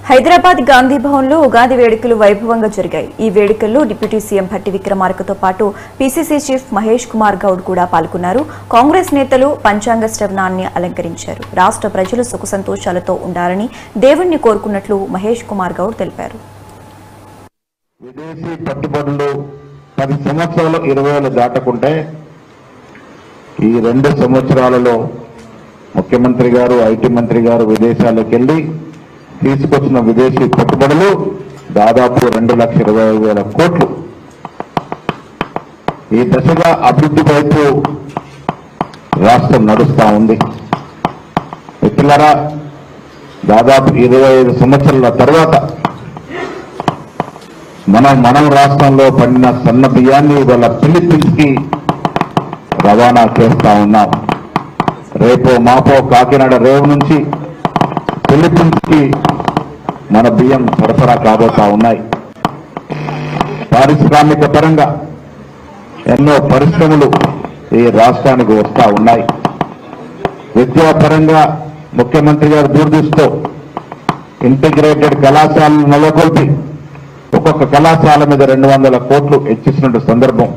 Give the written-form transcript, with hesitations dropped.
హైదరాబాద్ గాంధీ భవన్ లో ఉగాది వేడుకలు వైభవంగా జరిగాయి। ఈ వేడుకల్లో డిప్యూటీ సీఎం భట్టి విక్రమార్కతో పాటు పీసీసీ చీఫ్ మహేష్ కుమార్ గౌడ్ కూడా పాల్గొన్నారు। కాంగ్రెస్ నేతలు పంచాంగ శ్రవణాన్ని అలంకరించారు। రాష్ట్ర ప్రజలు సుఖ సంతోషాలతో ఉండాలని దేవుణ్ణి కోరుకున్నట్లు మహేష్ కుమార్ గౌడ్ తెలిపారు। విదేశీ పెట్టుబడులు 10 సంవత్సరాలు 20 దాటకుంటే ఈ 2 సంవత్సరాలలో ముఖ్యమంత్రి గారు ఐటీ మంత్రి గారు విదేశాలకు వెళ్లి తీసుకొచ్చిన విదేశీ పెట్టుబడులు దాదాపు 2,20,000 కోట్లు। ఈ దశగా అభివృద్ధి వైపు రాష్ట్రం నడుస్తా ఉంది। మిత్రులారా, దాదాపు 25 సంవత్సరాల తర్వాత మనం రాష్ట్రంలో పండిన సన్న బియ్యాన్ని ఇవాళ ఫిలిప్పీన్స్ కి రవాణా చేస్తా ఉన్నాం। రేపో మాపో కాకినాడ రేవు నుంచి ఫిలిప్పీన్స్ కి మన బియ్యం సరఫరా కాబోతా ఉన్నాయి। పారిశ్రామిక పరంగా ఎన్నో పరిశ్రమలు ఈ రాష్ట్రానికి వస్తా ఉన్నాయి। విద్యాపరంగా ముఖ్యమంత్రి గారు దూరదృష్టితో ఇంటిగ్రేటెడ్ కళాశాలను నెలకొల్పి ఒక్కొక్క కళాశాల మీద 200 కోట్లు హెచ్చిస్తున్న సందర్భం